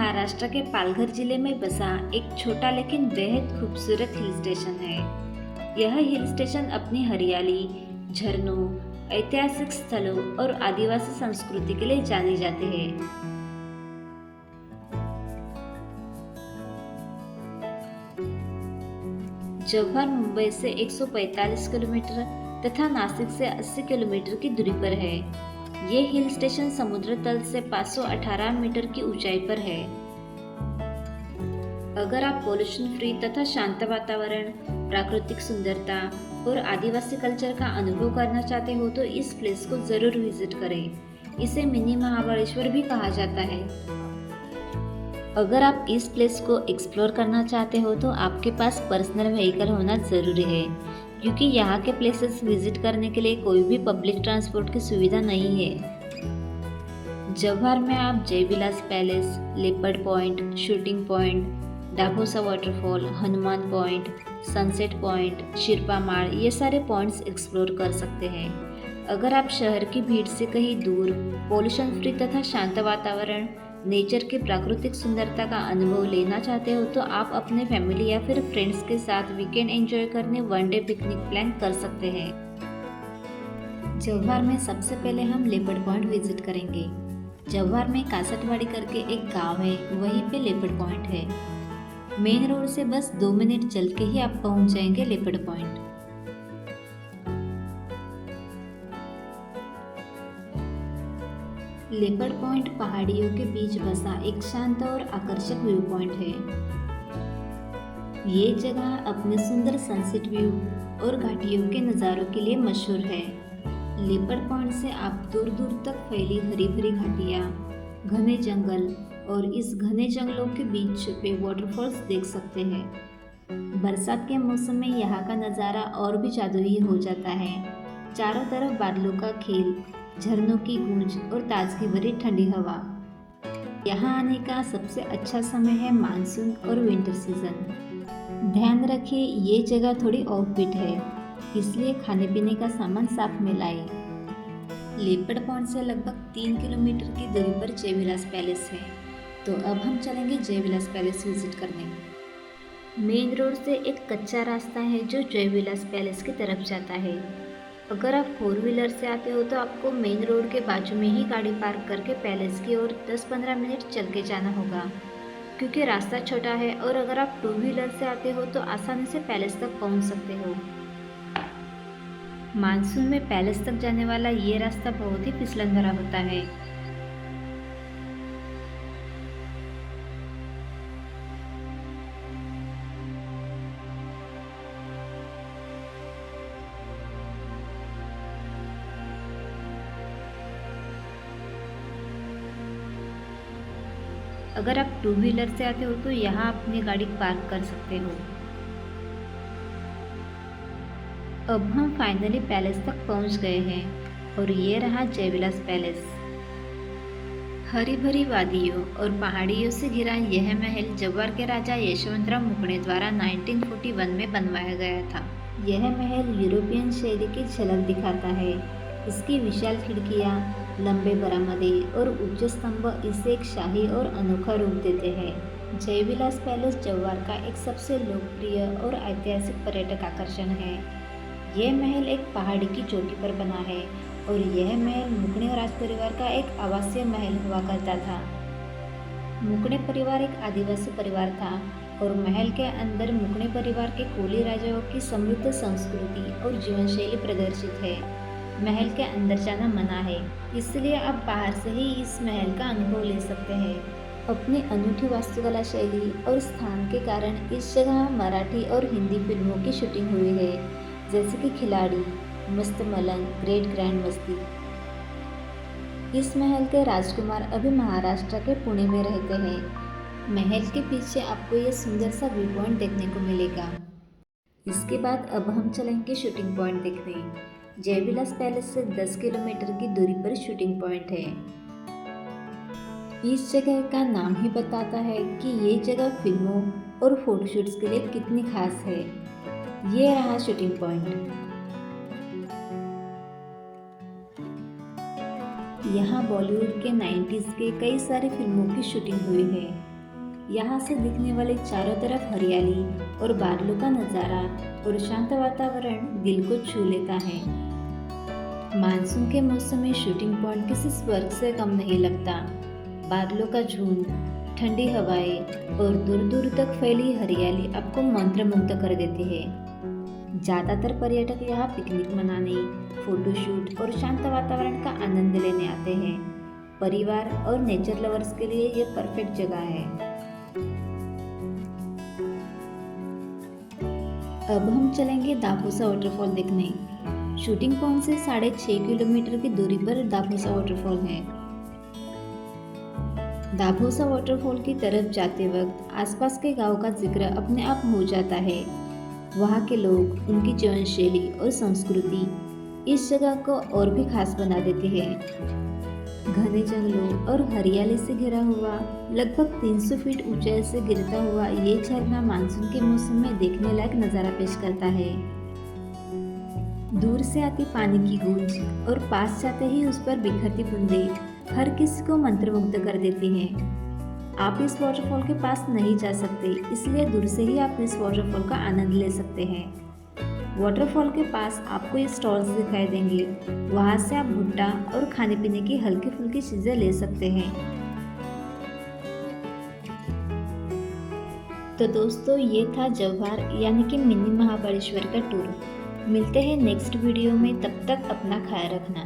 महाराष्ट्र के पालघर जिले में बसा एक छोटा लेकिन बेहद खूबसूरत हिल स्टेशन है। यह हिल स्टेशन अपनी हरियाली, झरनों, ऐतिहासिक स्थलों और आदिवासी संस्कृति के लिए जाने जाते हैं। जव्हार मुंबई से 145 किलोमीटर तथा नासिक से 80 किलोमीटर की दूरी पर है। ये हिल स्टेशन समुद्र तल से 518 मीटर की ऊंचाई पर है। अगर आप पॉल्यूशन फ्री तथा शांत वातावरण, प्राकृतिक सुंदरता और आदिवासी कल्चर का अनुभव करना चाहते हो तो इस प्लेस को जरूर विजिट करें। इसे मिनी महाबलेश्वर भी कहा जाता है। अगर आप इस प्लेस को एक्सप्लोर करना चाहते हो तो आपके पास पर्सनल व्हीकल होना जरूरी है, क्योंकि यहाँ के प्लेसेस विजिट करने के लिए कोई भी पब्लिक ट्रांसपोर्ट की सुविधा नहीं है। जव्हार में आप Jaivilas palace, leopard point, shooting point, Dabhosa waterfall, Hanuman point, sunset point, Shirpamal ये सारे पॉइंट्स एक्सप्लोर कर सकते हैं। अगर आप शहर की भीड़ से कहीं दूर, पॉल्यूशन फ्री तथा शांत वातावरण, नेचर की प्राकृतिक सुंदरता का अनुभव लेना चाहते हो तो आप अपने फैमिली या फिर फ्रेंड्स के साथ वीकेंड एंजॉय करने वन डे पिकनिक प्लान कर सकते हैं। जव्हार में सबसे पहले हम लेपर्ड पॉइंट विजिट करेंगे। जव्हार में कासटवाड़ी करके एक गांव है, वहीं पे लेपर्ड पॉइंट है। मेन रोड से बस 2 मिनट चल के ही आप पहुंच जाएंगे लेपर्ड पॉइंट। लेपर्ड पॉइंट पहाड़ियों के बीच बसा एक शांत और आकर्षक व्यू पॉइंट है। ये जगह अपने सुंदर सनसेट व्यू और घाटियों के नज़ारों के लिए मशहूर है। लेपर्ड पॉइंट से आप दूर दूर तक फैली हरी भरी घाटियाँ, घने जंगल और इस घने जंगलों के बीच छुपे वाटरफॉल्स देख सकते हैं। बरसात के मौसम में यहाँ का नज़ारा और भी जादुई हो जाता है। चारों तरफ बादलों का खेल, झरनों की गूंज और ताजगी भरी ठंडी हवा। यहाँ आने का सबसे अच्छा समय है मानसून और विंटर सीजन। ध्यान रखिए ये जगह थोड़ी ऑफ बीट है, इसलिए खाने पीने का सामान साथ में लाएं। लेपर्ड पॉइंट से लगभग 3 किलोमीटर की दूरी पर जयविलास पैलेस है, तो अब हम चलेंगे जयविलास पैलेस विजिट करने। मेन रोड से एक कच्चा रास्ता है जो जयविलास पैलेस की तरफ जाता है। अगर आप 4 व्हीलर से आते हो तो आपको मेन रोड के बाजू में ही गाड़ी पार्क करके पैलेस की ओर 10-15 मिनट चल के जाना होगा, क्योंकि रास्ता छोटा है। और अगर आप 2 व्हीलर से आते हो तो आसानी से पैलेस तक पहुंच सकते हो। मानसून में पैलेस तक जाने वाला ये रास्ता बहुत ही फिसलन भरा होता है। अगर आप 2 व्हीलर से आते हो तो यहाँ अपनी गाड़ी पार्क कर सकते हो। अब हम फाइनली पैलेस तक पहुँच गए हैं और ये रहा जयविलास पैलेस। हरी भरी वादियों और पहाड़ियों से घिरा यह महल जव्हार के राजा यशवंतराव मुकणे द्वारा 1941 में बनवाया गया था। यह महल यूरोपियन शैली की झलक दिखाता है। इसकी विशाल खिड़कियाँ, लंबे बरामदे और ऊंचे स्तंभ इसे एक शाही और अनोखा रूप देते हैं। जयविलास पैलेस जव्हार का एक सबसे लोकप्रिय और ऐतिहासिक पर्यटक आकर्षण है। यह महल एक पहाड़ी की चोटी पर बना है और यह महल मुकणे राज परिवार का एक आवासीय महल हुआ करता था। मुकणे परिवार एक आदिवासी परिवार था और महल के अंदर मुकणे परिवार के कोली राजाओं की समृद्ध संस्कृति और जीवन शैली प्रदर्शित है। महल के अंदर जाना मना है, इसलिए आप बाहर से ही इस महल का अनुभव ले सकते हैं। अपनी अनूठी वास्तुकला शैली और स्थान के कारण इस जगह मराठी और हिंदी फिल्मों की शूटिंग हुई है, जैसे कि खिलाड़ी, मस्त मलंग, ग्रेट ग्रैंड मस्ती। इस महल के राजकुमार अभी महाराष्ट्र के पुणे में रहते हैं। महल के पीछे आपको ये सुंदर सा व्यू पॉइंट देखने को मिलेगा। इसके बाद अब हम चलेंगे शूटिंग पॉइंट देखने। जयविलास पैलेस से 10 किलोमीटर की दूरी पर शूटिंग पॉइंट है। इस जगह का नाम ही बताता है कि ये जगह फिल्मों और फोटोशूट्स के लिए कितनी खास है। ये रहा शूटिंग पॉइंट। यहाँ बॉलीवुड के 90s के कई सारी फिल्मों की शूटिंग हुई है। यहाँ से दिखने वाले चारों तरफ हरियाली और बादलों का नज़ारा और शांत वातावरण दिल को छू लेता है। मानसून के मौसम में शूटिंग पॉइंट किसी स्वर्ग से कम नहीं लगता। बादलों का झुंड, ठंडी हवाएं और दूर दूर तक फैली हरियाली आपको मंत्रमुग्ध कर देती है। ज़्यादातर पर्यटक यहाँ पिकनिक मनाने, फोटोशूट और शांत वातावरण का आनंद लेने आते हैं। परिवार और नेचर लवर्स के लिए ये परफेक्ट जगह है। अब हम चलेंगे दाभोसा वाटरफॉल देखने। शूटिंग पॉइंट से 6.5 किलोमीटर की दूरी पर दाभोसा वाटरफॉल है। दाभोसा वाटरफॉल की तरफ जाते वक्त आसपास के गांव का जिक्र अपने आप हो जाता है। वहाँ के लोग, उनकी जीवन शैली और संस्कृति इस जगह को और भी खास बना देती है। घने जंगलों और हरियाली से घिरा हुआ लगभग 300 फीट ऊंचाई से गिरता हुआ ये झरना मानसून के मौसम में देखने लायक नज़ारा पेश करता है। दूर से आती पानी की गूंज और पास जाते ही उस पर बिखरती बूंदें हर किसी को मंत्रमुग्ध कर देती हैं। आप इस वाटरफॉल के पास नहीं जा सकते, इसलिए दूर से ही आप इस वाटरफॉल का आनंद ले सकते हैं। वाटरफॉल के पास आपको ये स्टॉल्स दिखाई देंगे, वहाँ से आप भुट्टा और खाने पीने की हल्की फुल्की चीज़ें ले सकते हैं। तो दोस्तों, ये था जव्हार यानी कि मिनी महाबलेश्वर का टूर। मिलते हैं नेक्स्ट वीडियो में, तब तक अपना ख्याल रखना।